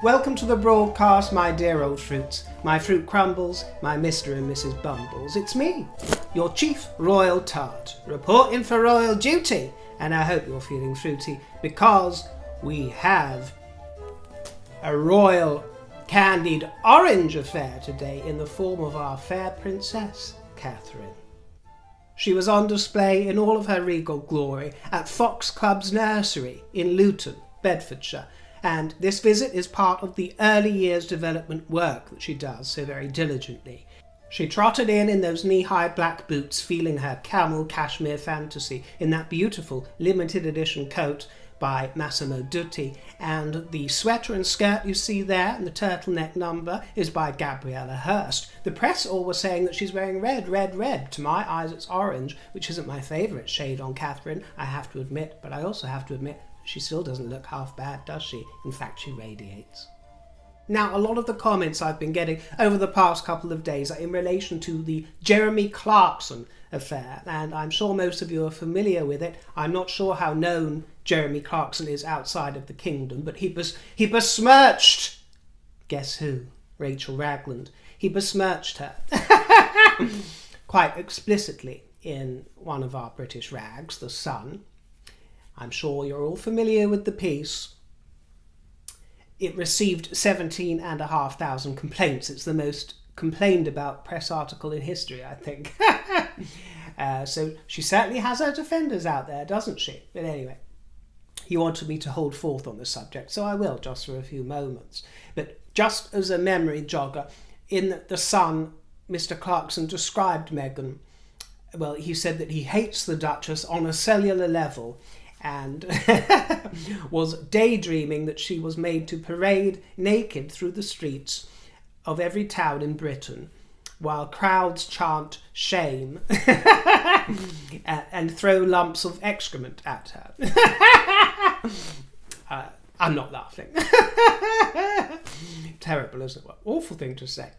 Welcome to the broadcast, my dear old fruits, my fruit crumbles, my Mr. and Mrs. Bumbles. It's me, your chief royal tart, reporting for royal duty, and I hope you're feeling fruity because we have a royal candied orange affair today in the form of our fair princess, Catherine. She was on display in all of her regal glory at Fox Club's nursery in Luton, Bedfordshire, and this visit is part of the early years development work that she does so very diligently. She trotted in those knee-high black boots, feeling her camel cashmere fantasy in that beautiful limited edition coat by Massimo Dutti, and the sweater and skirt you see there and the turtleneck number is by Gabriella Hurst. The press all were saying that she's wearing red, red, red. To my eyes it's orange, which isn't my favourite shade on Catherine, I have to admit, but I also have to admit she still doesn't look half bad, does she? In fact, she radiates. Now, a lot of the comments I've been getting over the past couple of days are in relation to the Jeremy Clarkson affair, and I'm sure most of you are familiar with it. I'm not sure how known Jeremy Clarkson is outside of the kingdom, but he besmirched, guess who? Rachel Ragland. He besmirched her quite explicitly in one of our British rags, The Sun. I'm sure you're all familiar with the piece. It received 17,500 complaints. It's the most complained about press article in history, I think. So she certainly has her defenders out there, doesn't she? But anyway, he wanted me to hold forth on the subject, so I will, just for a few moments. But just as a memory jogger, in The Sun, Mr. Clarkson described Meghan. Well, he said that he hates the Duchess on a cellular level, and was daydreaming that she was made to parade naked through the streets of every town in Britain while crowds chant shame and throw lumps of excrement at her. I'm not laughing. Terrible, isn't it? What an awful thing to say.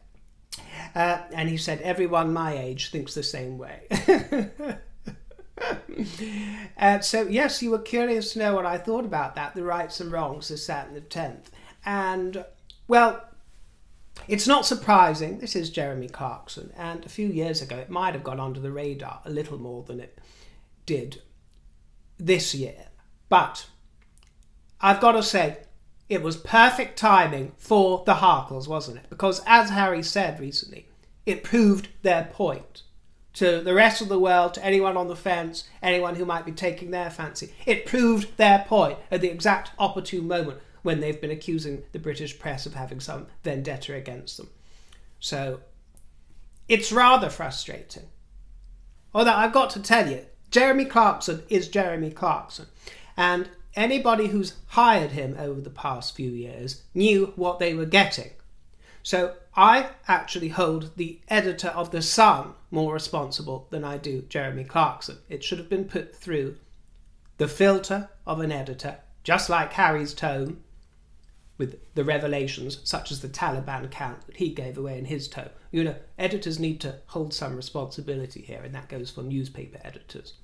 And he said everyone my age thinks the same way. So yes, you were curious to know what I thought about that, the rights and wrongs of Saturn the 10th. And, well, it's not surprising. This is Jeremy Clarkson, and a few years ago it might have gone under the radar a little more than it did this year. But I've got to say, it was perfect timing for the Harkles, wasn't it? Because as Harry said recently, it proved their point to the rest of the world, to anyone on the fence, anyone who might be taking their fancy. It proved their point at the exact opportune moment when they've been accusing the British press of having some vendetta against them. So it's rather frustrating. Although I've got to tell you, Jeremy Clarkson is Jeremy Clarkson, and anybody who's hired him over the past few years knew what they were getting. So I actually hold the editor of The Sun more responsible than I do Jeremy Clarkson. It should have been put through the filter of an editor, just like Harry's tone with the revelations, such as the Taliban account that he gave away in his tone. You know, editors need to hold some responsibility here, and that goes for newspaper editors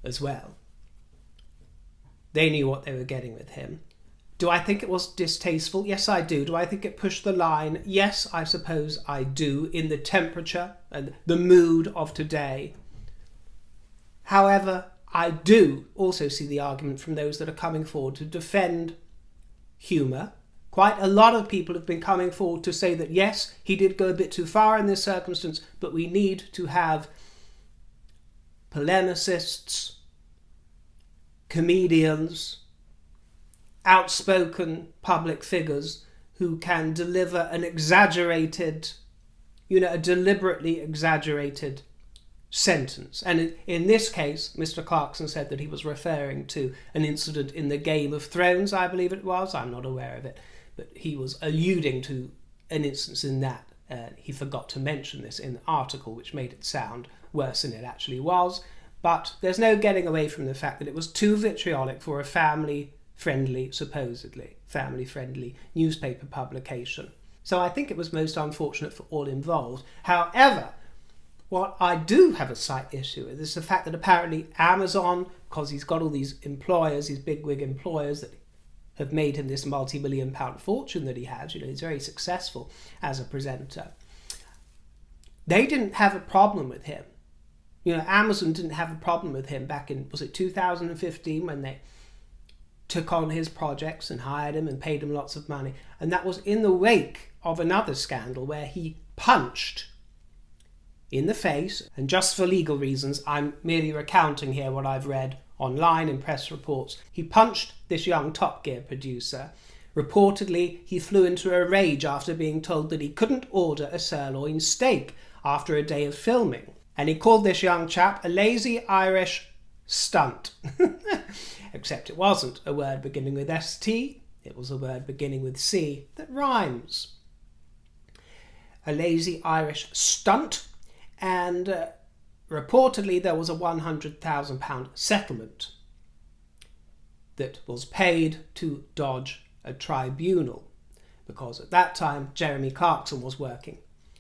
as well. They knew what they were getting with him. Do I think it was distasteful? Yes, I do. Do I think it pushed the line? Yes, I suppose I do, in the temperature and the mood of today. However, I do also see the argument from those that are coming forward to defend humour. Quite a lot of people have been coming forward to say that, yes, he did go a bit too far in this circumstance, but we need to have polemicists, comedians, outspoken public figures who can deliver an exaggerated, a deliberately exaggerated sentence. And in this case, Mr. Clarkson said that he was referring to an incident in the Game of Thrones, I believe it was. I'm not aware of it, but he was alluding to an instance in that. He forgot to mention this in the article, which made it sound worse than it actually was. But there's no getting away from the fact that it was too vitriolic for a supposedly family-friendly newspaper publication. So I think it was most unfortunate for all involved. However, what I do have a slight issue with is the fact that apparently Amazon, because he's got all these employers, these bigwig employers that have made him this multi-million pound fortune that he has. You know, he's very successful as a presenter. They didn't have a problem with him. You know, Amazon didn't have a problem with him back in, was it 2015, when they took on his projects and hired him and paid him lots of money. And that was in the wake of another scandal where he punched in the face, and just for legal reasons, I'm merely recounting here what I've read online in press reports. He punched this young Top Gear producer. Reportedly, he flew into a rage after being told that he couldn't order a sirloin steak after a day of filming. And he called this young chap a lazy Irish stunt. Except it wasn't a word beginning with ST, it was a word beginning with C that rhymes. A lazy Irish stunt, and reportedly there was a £100,000 settlement that was paid to dodge a tribunal, because at that time Jeremy Clarkson was working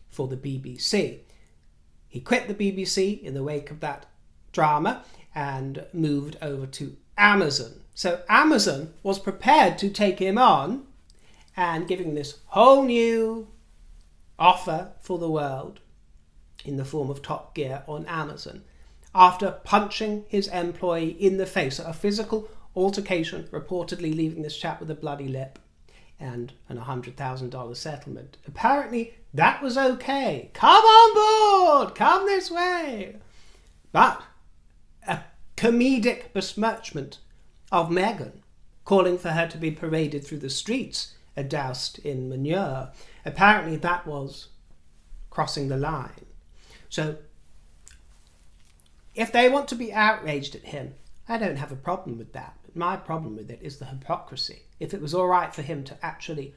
for the BBC. He quit the BBC in the wake of that drama and moved over to Amazon. So Amazon was prepared to take him on and giving this whole new offer for the world in the form of Top Gear on Amazon after punching his employee in the face. A physical altercation, reportedly leaving this chap with a bloody lip, and an $100,000 settlement. Apparently that was okay. Come on board, come this way. But a comedic besmirchment of Meghan, calling for her to be paraded through the streets, doused in manure. Apparently that was crossing the line. So if they want to be outraged at him, I don't have a problem with that. But my problem with it is the hypocrisy. If it was all right for him to actually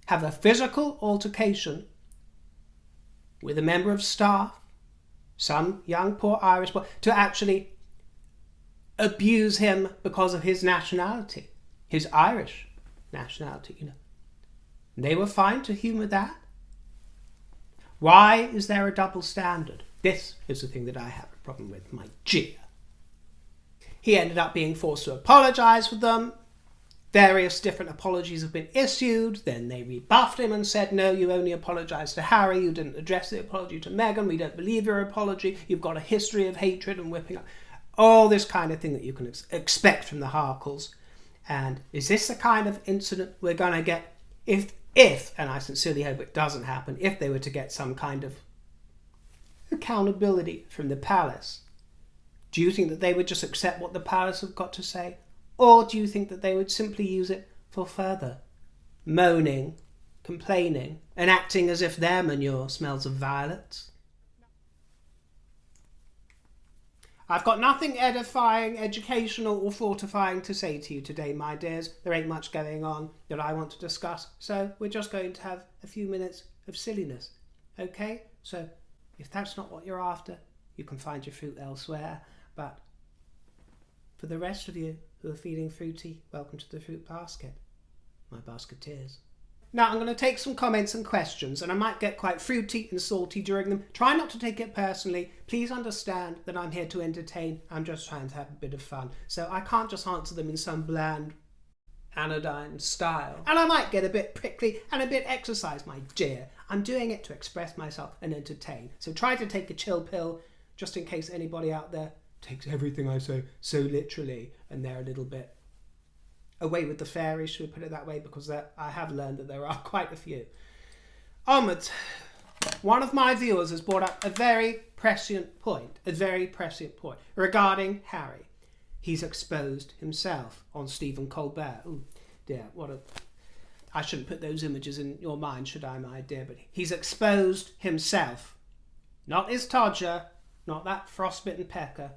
have a physical altercation with a member of staff, some young poor Irish boy, to actually abuse him because of his nationality, his Irish nationality, you know, they were fine to humour that. Why is there a double standard? This is the thing that I have a problem with, my dear. He ended up being forced to apologise for them. Various different apologies have been issued. Then they rebuffed him and said, no, you only apologised to Harry. You didn't address the apology to Meghan. We don't believe your apology. You've got a history of hatred and whipping up. All this kind of thing that you can expect from the Harkles. And is this the kind of incident we're going to get if, and I sincerely hope it doesn't happen, if they were to get some kind of accountability from the palace? Do you think that they would just accept what the palace have got to say? Or do you think that they would simply use it for further moaning, complaining, and acting as if their manure smells of violets? I've got nothing edifying, educational, or fortifying to say to you today, my dears. There ain't much going on that I want to discuss, so we're just going to have a few minutes of silliness, okay? So if that's not what you're after, you can find your fruit elsewhere. But for the rest of you who are feeling fruity, welcome to the fruit basket, my basketeers. Now I'm going to take some comments and questions, and I might get quite fruity and salty during them. Try not to take it personally. Please understand that I'm here to entertain. I'm just trying to have a bit of fun. So I can't just answer them in some bland, anodyne style. And I might get a bit prickly and a bit exercise, my dear. I'm doing it to express myself and entertain. So try to take a chill pill, just in case anybody out there takes everything I say so literally and they're a little bit away with the fairies, should we put it that way, because I have learned that there are quite a few. Onwards. One of my viewers has brought up a very prescient point regarding Harry. He's exposed himself on Stephen Colbert. Ooh, dear, I shouldn't put those images in your mind, should I, my dear? But he's exposed himself. Not his todger, not that frostbitten pecker,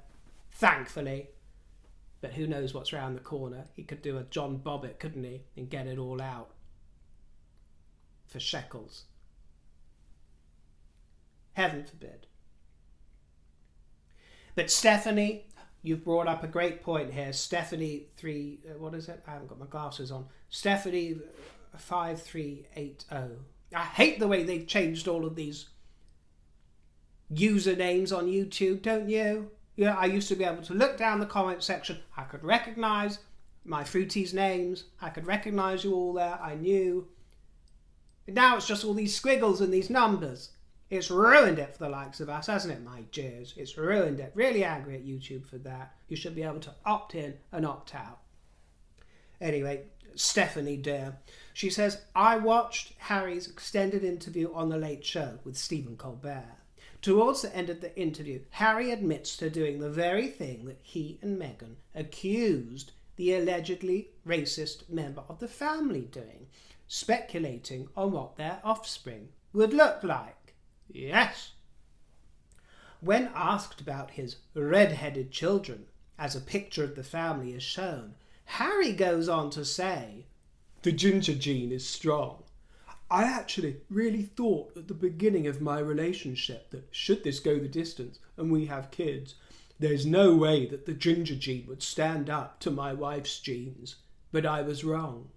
thankfully. But who knows what's round the corner. He could do a John Bobbitt, couldn't he? And get it all out. For shekels. Heaven forbid. But Stephanie, you've brought up a great point here. Stephanie what is it? I haven't got my glasses on. Stephanie 5380. I hate the way they've changed all of these usernames on YouTube, don't you? Yeah, I used to be able to look down the comment section. I could recognise my fruities' names. I could recognise you all there, I knew. But now it's just all these squiggles and these numbers. It's ruined it for the likes of us, hasn't it, my dears? It's ruined it. Really angry at YouTube for that. You should be able to opt in and opt out. Anyway, Stephanie dear, she says, I watched Harry's extended interview on The Late Show with Stephen Colbert. Towards the end of the interview, Harry admits to doing the very thing that he and Meghan accused the allegedly racist member of the family doing, speculating on what their offspring would look like. Yes. When asked about his red-headed children, as a picture of the family is shown, Harry goes on to say, the ginger gene is strong. I actually really thought at the beginning of my relationship that should this go the distance and we have kids, there's no way that the ginger gene would stand up to my wife's genes, but I was wrong.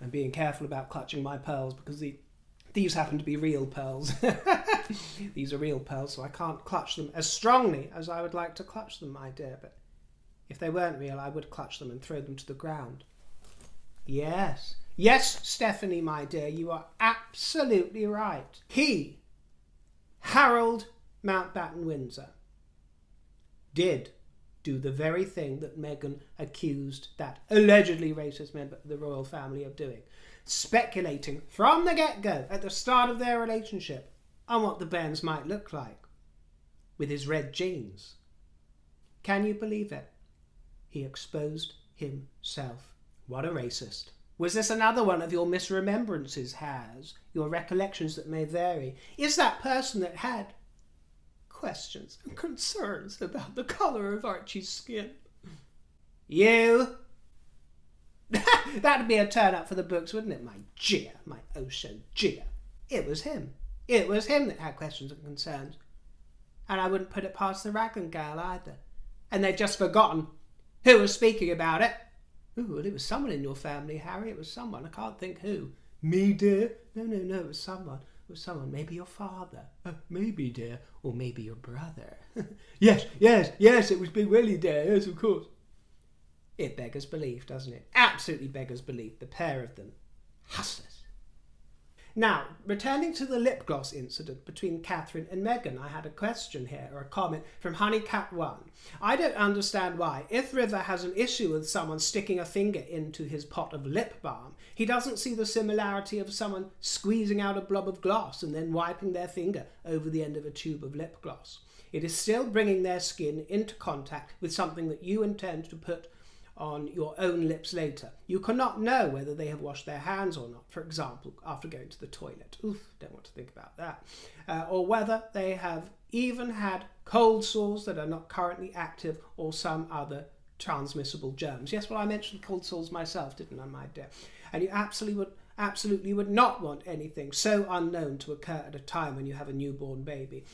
I'm being careful about clutching my pearls because these happen to be real pearls. These are real pearls, so I can't clutch them as strongly as I would like to clutch them, my dear. But if they weren't real, I would clutch them and throw them to the ground. Yes. Yes, Stephanie, my dear, you are absolutely right. He, Harold Mountbatten Windsor, did do the very thing that Meghan accused that allegedly racist member of the royal family of doing, speculating from the get-go at the start of their relationship on what the bairns might look like with his red genes. Can you believe it? He exposed himself. What a racist. Was this another one of your misremembrances, Has? Your recollections that may vary? Is that person that had questions and concerns about the colour of Archie's skin? You? That'd be a turn-up for the books, wouldn't it, my dear, my oh-so dear? It was him. It was him that had questions and concerns. And I wouldn't put it past the Raglan gal either. And they've just forgotten who was speaking about it. Ooh, well, it was someone in your family, Harry. It was someone. I can't think who. Me, dear? No, it was someone. It was someone. Maybe your father. Maybe, dear. Or maybe your brother. Yes, it was Big Willie, dear. Yes, of course. It beggars belief, doesn't it? Absolutely beggars belief. The pair of them. Hustlers. Now, returning to the lip gloss incident between Catherine and Meghan, I had a question here, or a comment from Honeycat1. I don't understand why, if River has an issue with someone sticking a finger into his pot of lip balm, he doesn't see the similarity of someone squeezing out a blob of gloss and then wiping their finger over the end of a tube of lip gloss. It is still bringing their skin into contact with something that you intend to put on your own lips later. You cannot know whether they have washed their hands or not, for example, after going to the toilet. Oof, don't want to think about that. Or whether they have even had cold sores that are not currently active or some other transmissible germs. Yes, well, I mentioned cold sores myself, didn't I, my dear? And you absolutely would not want anything so unknown to occur at a time when you have a newborn baby.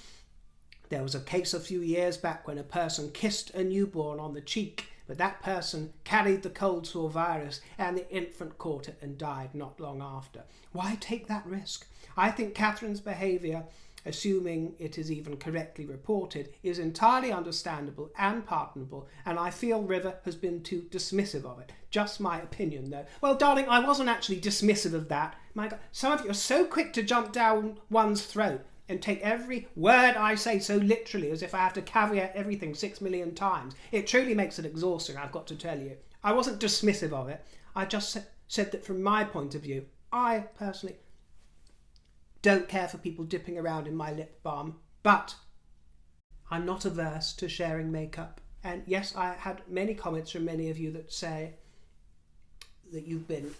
There was a case a few years back when a person kissed a newborn on the cheek, but that person carried the cold sore virus and the infant caught it and died not long after. Why take that risk? I think Catherine's behaviour, assuming it is even correctly reported, is entirely understandable and pardonable, and I feel River has been too dismissive of it. Just my opinion, though. Well, darling, I wasn't actually dismissive of that. My God, some of you are so quick to jump down one's throat and take every word I say so literally as if I have to caveat everything 6 million times. It truly makes it exhausting, I've got to tell you. I wasn't dismissive of it. I just said that from my point of view, I personally don't care for people dipping around in my lip balm, but I'm not averse to sharing makeup. And yes, I had many comments from many of you that say that you've been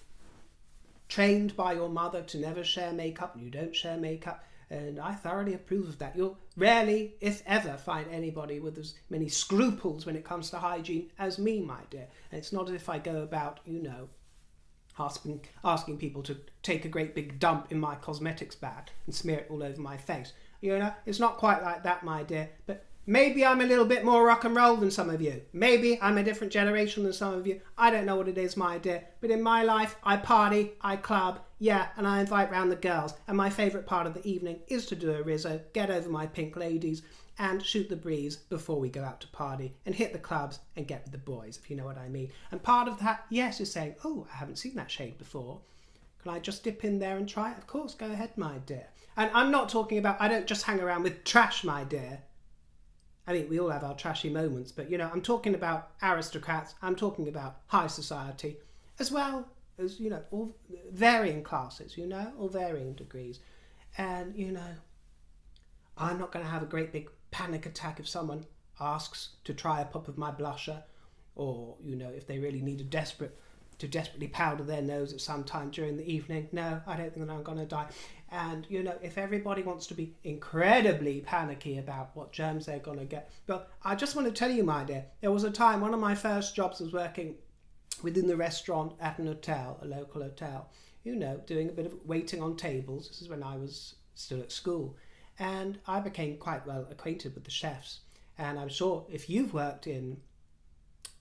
trained by your mother to never share makeup and you don't share makeup. And I thoroughly approve of that. You'll rarely, if ever, find anybody with as many scruples when it comes to hygiene as me, my dear. And it's not as if I go about, asking people to take a great big dump in my cosmetics bag and smear it all over my face. It's not quite like that, my dear. But Maybe I'm a little bit more rock and roll than some of you. Maybe I'm a different generation than some of you. I don't know what it is, my dear. But in my life, I party, I club, yeah, and I invite round the girls. And my favourite part of the evening is to do a Rizzo, get over my pink ladies, and shoot the breeze before we go out to party, and hit the clubs and get with the boys, if you know what I mean. And part of that, yes, is saying, oh, I haven't seen that shade before. Can I just dip in there and try it? Of course, go ahead, my dear. And I'm not talking about, I don't just hang around with trash, my dear. I mean, we all have our trashy moments, but, you know, I'm talking about aristocrats, I'm talking about high society, as well as, you know, all varying classes, you know, all varying degrees. And, you know, I'm not going to have a great big panic attack if someone asks to try a pop of my blusher, or, you know, if they really need to desperately powder their nose at some time during the evening. No, I don't think that I'm going to die. And, you know, if everybody wants to be incredibly panicky about what germs they're going to get, well, I just want to tell you, my dear, there was a time, one of my first jobs was working within the restaurant at an hotel, a local hotel, you know, doing a bit of waiting on tables. This is when I was still at school. And I became quite well acquainted with the chefs. And I'm sure if you've worked in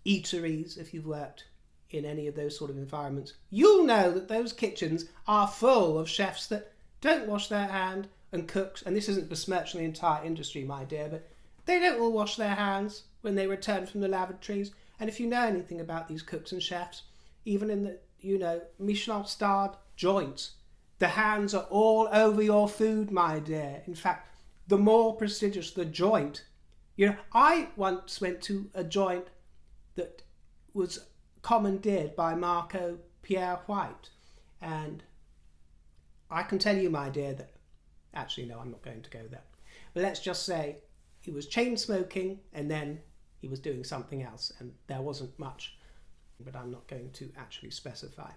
eateries, if you've worked in any of those sort of environments, you'll know that those kitchens are full of chefs that don't wash their hand, and cooks, and this isn't besmirching the entire industry, my dear, but they don't all wash their hands when they return from the lavatories. And if you know anything about these cooks and chefs, even in the, you know, Michelin-starred joints, the hands are all over your food, my dear. In fact, the more prestigious the joint, you know, I once went to a joint that was commandeered by Marco Pierre White, and I can tell you, my dear, that actually no, I'm not going to go there, but let's just say he was chain smoking and then he was doing something else, and there wasn't much, but I'm not going to actually specify.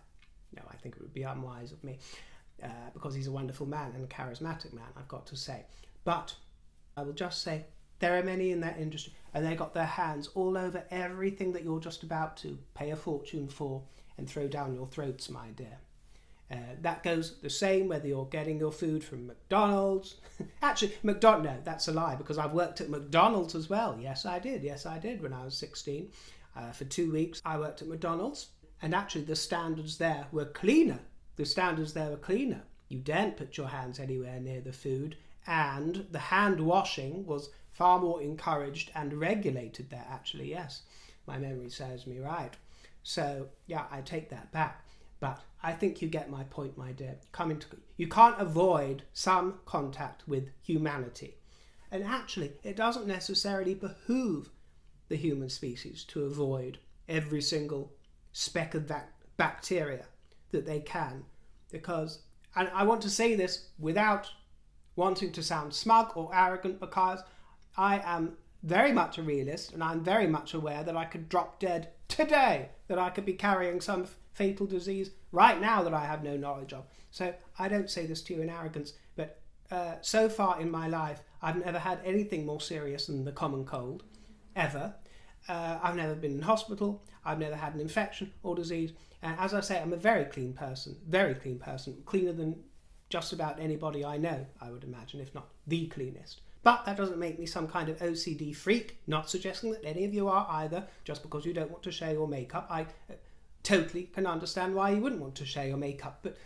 No, I think it would be unwise of me, because he's a wonderful man and a charismatic man, I've got to say. But I will just say there are many in that industry, and they got their hands all over everything that you're just about to pay a fortune for and throw down your throats, my dear. That goes the same whether you're getting your food from McDonald's. Actually, no, that's a lie, because I've worked at McDonald's as well. Yes, I did when I was 16. For 2 weeks, I worked at McDonald's, and actually the standards there were cleaner. You daren't put your hands anywhere near the food, and the hand washing was far more encouraged and regulated there, actually, yes. My memory serves me right. So, yeah, I take that back. But I think you get my point, my dear. You can't avoid some contact with humanity. And actually, it doesn't necessarily behoove the human species to avoid every single speck of bacteria that they can. Because, and I want to say this without wanting to sound smug or arrogant, because I am very much a realist, and I'm very much aware that I could drop dead today, that I could be carrying some fatal disease right now that I have no knowledge of. So I don't say this to you in arrogance, but so far in my life, I've never had anything more serious than the common cold, ever. I've never been in hospital, I've never had an infection or disease, and as I say, I'm a very clean person, cleaner than just about anybody I know, I would imagine, if not the cleanest. But that doesn't make me some kind of OCD freak, not suggesting that any of you are either, just because you don't want to share your makeup. I totally can understand why you wouldn't want to share your makeup, but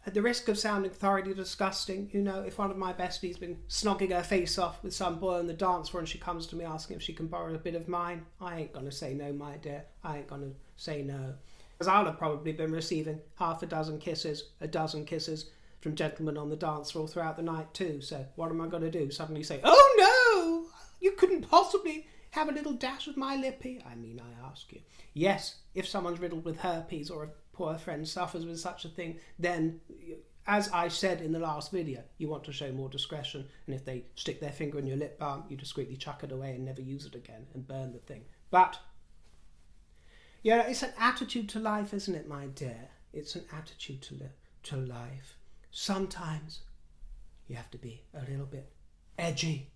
at the risk of sounding thoroughly disgusting, you know, if one of my besties been snogging her face off with some boy on the dance floor and she comes to me asking if she can borrow a bit of mine, I ain't gonna say no, my dear. I ain't gonna say no. Because I'll have probably been receiving a dozen kisses from gentlemen on the dance floor throughout the night too. So what am I going to do? Suddenly say, oh no, you couldn't possibly have a little dash of my lippy? I mean, I ask you. Yes, if someone's riddled with herpes or a poor friend suffers with such a thing, then, as I said in the last video, you want to show more discretion, and if they stick their finger in your lip balm, you discreetly chuck it away and never use it again and burn the thing. But, yeah, it's an attitude to life, isn't it, my dear? It's an attitude to life. Sometimes you have to be a little bit edgy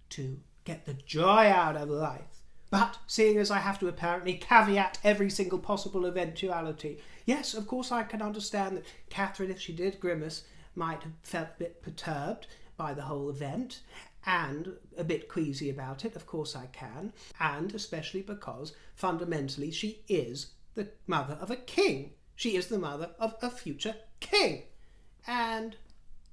to get the joy out of life. But seeing as I have to apparently caveat every single possible eventuality, yes, of course I can understand that Catherine, if she did grimace, might have felt a bit perturbed by the whole event. and a bit queasy about it, of course I can, and especially because fundamentally she is the mother of a king. She is the mother of a future king, and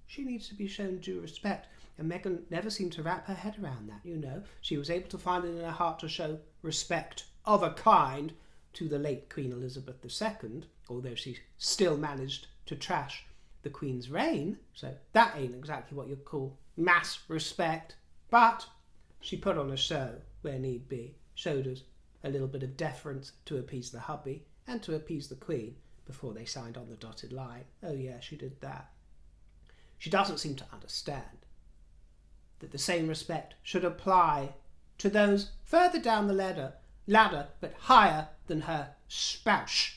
she needs to be shown due respect. And Meghan never seemed to wrap her head around that, you know. She was able to find it in her heart to show respect of a kind to the late Queen Elizabeth II, although she still managed to trash the Queen's reign, so that ain't exactly what you'd call mass respect. But she put on a show where need be, showed us a little bit of deference to appease the hubby and to appease the Queen before they signed on the dotted line. Oh yeah, she did that. She doesn't seem to understand that the same respect should apply to those further down the ladder but higher than her spouse.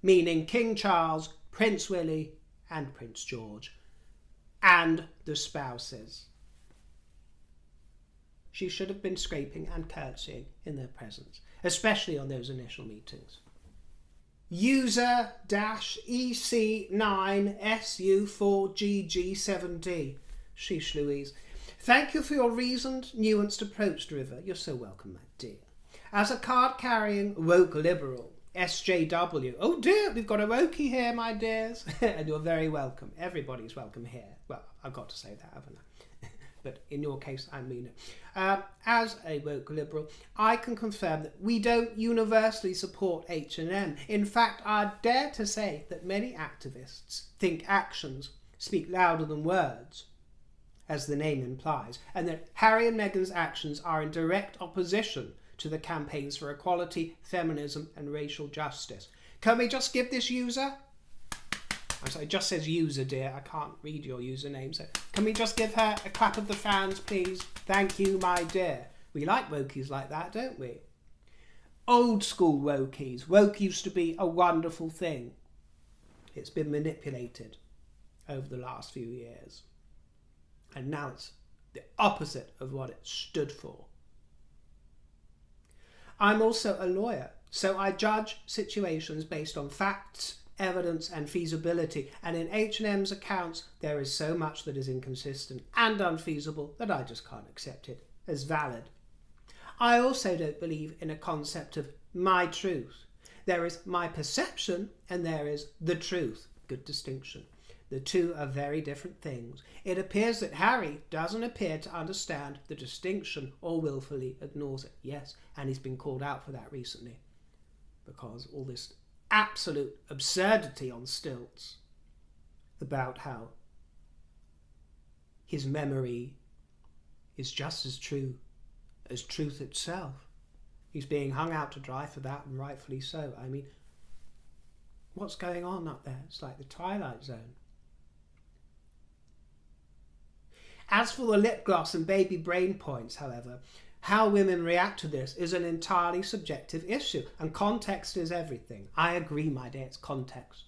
Meaning King Charles, Prince Willie and Prince George, and the spouses. She should have been scraping and curtsying in their presence, especially on those initial meetings. User-EC9SU4GG7D. Sheesh Louise. Thank you for your reasoned, nuanced approach, River. You're so welcome, my dear. As a card-carrying woke liberal, SJW. Oh dear, we've got a wokey here, my dears. And you're very welcome. Everybody's welcome here. Well, I've got to say that, haven't I? But in your case, I mean it. As a woke liberal, I can confirm that we don't universally support H&M. In fact, I dare to say that many activists think actions speak louder than words, as the name implies, and that Harry and Meghan's actions are in direct opposition to the campaigns for equality, feminism and racial justice. Can we just give this user... I'm sorry, it just says user, dear. I can't read your username. So can we just give her a clap of the fans, please? Thank you, my dear. We like wokies like that, don't we? Old school wokies. Woke used to be a wonderful thing. It's been manipulated over the last few years. And now it's the opposite of what it stood for. I'm also a lawyer, so I judge situations based on facts, evidence and feasibility, and in H&M's accounts there is so much that is inconsistent and unfeasible that I just can't accept it as valid. I also don't believe in a concept of my truth. There is my perception and there is the truth. Good distinction. The two are very different things. It appears that Harry doesn't appear to understand the distinction or willfully ignores it. Yes, and he's been called out for that recently because all this absolute absurdity on stilts about how his memory is just as true as truth itself. He's being hung out to dry for that, and rightfully so. I mean, what's going on up there? It's like the Twilight Zone. As for the lip gloss and baby brain points, however, how women react to this is an entirely subjective issue, and context is everything. I agree, my dear, it's context.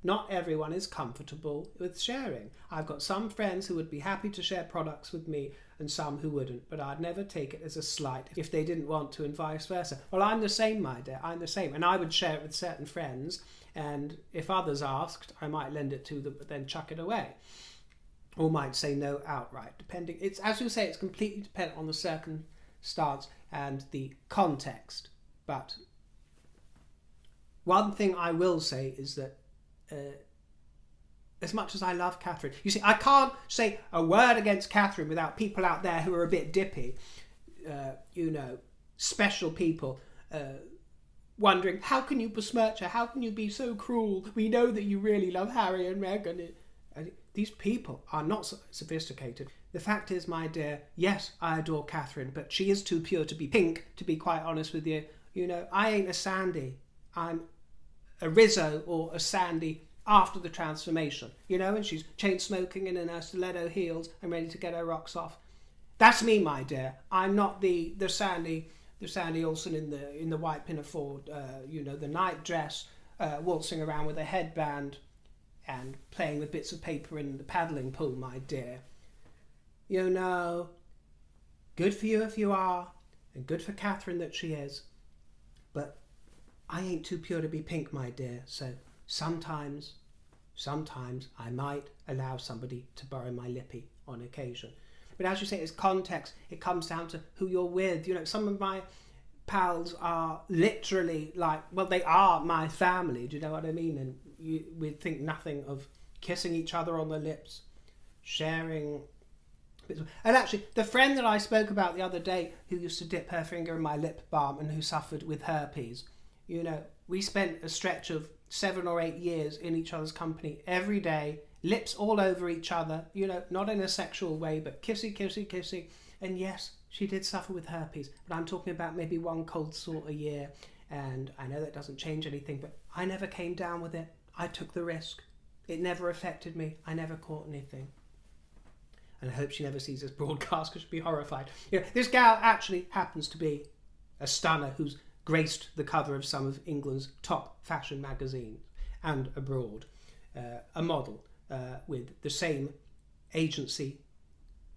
Not everyone is comfortable with sharing. I've got some friends who would be happy to share products with me and some who wouldn't, but I'd never take it as a slight if they didn't want to and vice versa. Well, I'm the same, my dear, I'm the same. And I would share it with certain friends, and if others asked, I might lend it to them but then chuck it away. Or might say no outright, depending. It's, as you say, it's completely dependent on the circumstance and the context. But one thing I will say is that as much as I love Catherine, you see, I can't say a word against Catherine without people out there who are a bit dippy, special people, wondering, how can you besmirch her? How can you be so cruel? We know that you really love Harry and Meghan. These people are not so sophisticated. The fact is, my dear, yes, I adore Catherine, but she is too pure to be pink, to be quite honest with you. You know, I ain't a Sandy. I'm a Rizzo or a Sandy after the transformation, you know, and she's chain smoking and in her stiletto heels and ready to get her rocks off. That's me, my dear. I'm not the Sandy Olsen in the white pinafore, the night dress, waltzing around with a headband and playing with bits of paper in the paddling pool, my dear. You know, good for you if you are, and good for Catherine that she is. But I ain't too pure to be pink, my dear, so sometimes sometimes I might allow somebody to borrow my lippy on occasion. But as you say, it's context. It comes down to who you're with. You know, some of my pals are literally like, well, they are my family. Do you know what I mean? And we think nothing of kissing each other on the lips, sharing. And actually, the friend that I spoke about the other day who used to dip her finger in my lip balm and who suffered with herpes, you know, we spent a stretch of 7 or 8 years in each other's company every day, lips all over each other, you know, not in a sexual way, but kissy, kissy, kissy. And yes, she did suffer with herpes, but I'm talking about maybe one cold sore a year. And I know that doesn't change anything, but I never came down with it. I took the risk. It never affected me. I never caught anything. And I hope she never sees this broadcast because she'll be horrified. You know, this gal actually happens to be a stunner who's graced the cover of some of England's top fashion magazines and abroad. A model with the same agency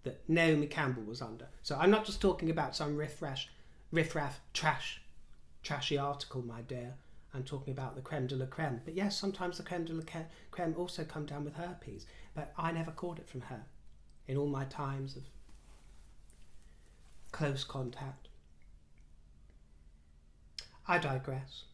that Naomi Campbell was under. So I'm not just talking about some riff-raff trashy article, my dear. I'm talking about the creme de la creme. But yes, sometimes the creme de la creme also come down with herpes. But I never caught it from her in all my times of close contact. I digress.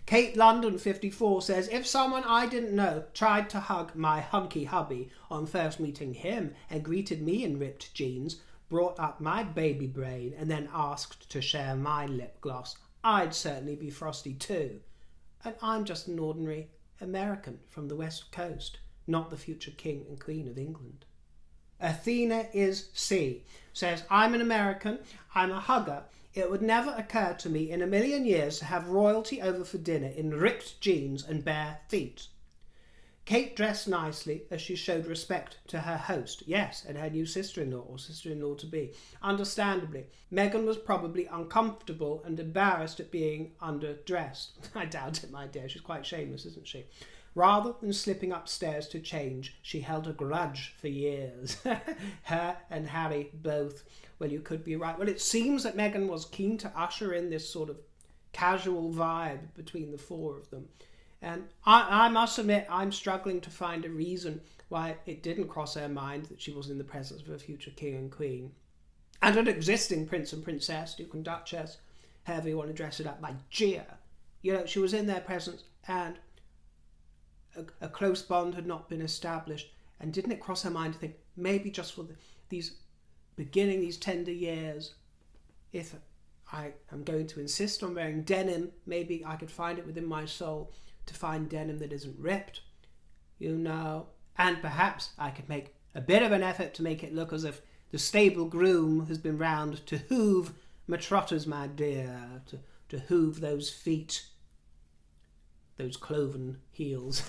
Kate London 54 says, if someone I didn't know tried to hug my hunky hubby on first meeting him and greeted me in ripped jeans, brought up my baby brain and then asked to share my lip gloss, I'd certainly be frosty too. And I'm just an ordinary American from the West Coast, not the future King and Queen of England. Athena is C says, I'm an American, I'm a hugger. It would never occur to me in a million years to have royalty over for dinner in ripped jeans and bare feet. Kate dressed nicely as she showed respect to her host, yes, and her new sister-in-law or sister-in-law-to-be. Understandably, Meghan was probably uncomfortable and embarrassed at being underdressed. I doubt it, my dear. She's quite shameless, isn't she? Rather than slipping upstairs to change, she held a grudge for years. Her and Harry both. Well, you could be right. Well, it seems that Meghan was keen to usher in this sort of casual vibe between the four of them. And I must admit, I'm struggling to find a reason why it didn't cross her mind that she was in the presence of a future king and queen. And an existing prince and princess, duke and duchess, however you want to dress it up, my dear. You know, she was in their presence and a close bond had not been established. And didn't it cross her mind to think, maybe just for these tender years, if I am going to insist on wearing denim, maybe I could find it within my soul to find denim that isn't ripped, you know, and perhaps I could make a bit of an effort to make it look as if the stable groom has been round to hoove my trotters, my dear, to hoove those feet, those cloven heels.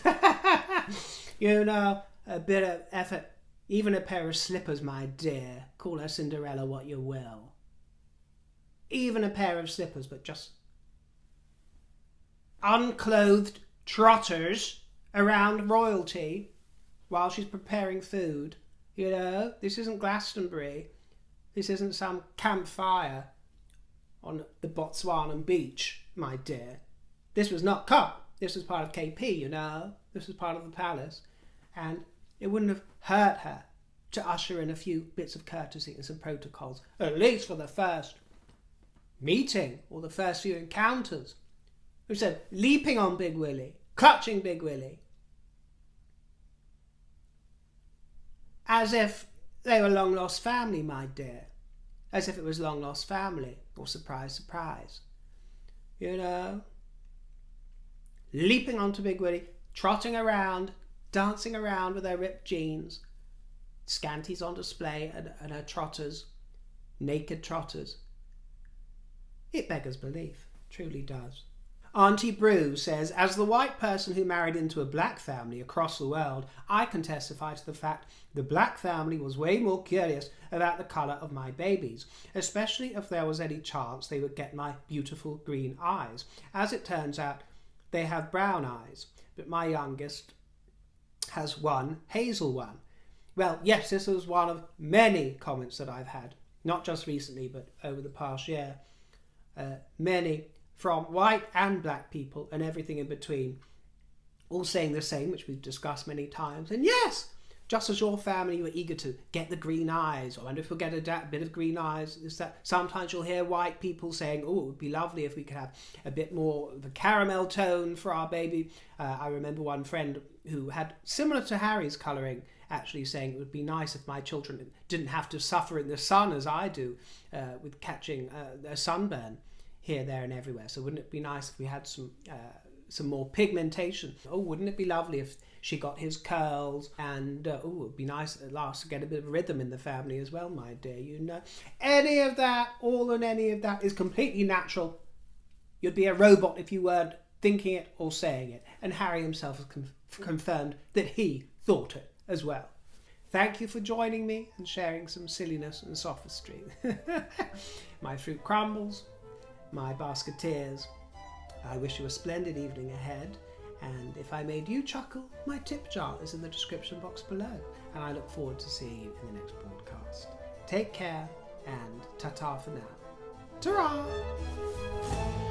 You know, a bit of effort, even a pair of slippers, my dear, call her Cinderella what you will. Even a pair of slippers, but just unclothed trotters around royalty while she's preparing food. You know, this isn't Glastonbury. This isn't some campfire on the Botswanan beach, my dear. This was not COP. This was part of KP, you know. This was part of the palace. And it wouldn't have hurt her to usher in a few bits of courtesy and some protocols, at least for the first meeting or the first few encounters. Who said, leaping on Big Willie, clutching Big Willie, as if they were long lost family, my dear, as if it was long lost family, or surprise, surprise, you know, leaping onto Big Willie, trotting around, dancing around with her ripped jeans, scanties on display, and her trotters, naked trotters. It beggars belief, truly does. Auntie Brew says, as the white person who married into a black family across the world, I can testify to the fact the black family was way more curious about the colour of my babies, especially if there was any chance they would get my beautiful green eyes. As it turns out, they have brown eyes, but my youngest has one hazel one. Well, yes, this was one of many comments that I've had, not just recently, but over the past year. Many from white and black people and everything in between, all saying the same, which we've discussed many times. And yes, just as your family were eager to get the green eyes, I wonder if we'll get a bit of green eyes. Is that sometimes you'll hear white people saying, oh, it would be lovely if we could have a bit more of a caramel tone for our baby. I remember one friend who had, similar to Harry's colouring, actually saying it would be nice if my children didn't have to suffer in the sun as I do with catching a sunburn here, there and everywhere. So wouldn't it be nice if we had some more pigmentation? Oh, wouldn't it be lovely if she got his curls? And oh, it'd be nice at last to get a bit of rhythm in the family as well, my dear. You know, any of that, all and any of that is completely natural. You'd be a robot if you weren't thinking it or saying it. And Harry himself has confirmed that he thought it as well. Thank you for joining me and sharing some silliness and sophistry. My fruit crumbles, my basketeers, I wish you a splendid evening ahead, and if I made you chuckle, my tip jar is in the description box below, and I look forward to seeing you in the next podcast. Take care, and ta-ta for now. Ta-ra!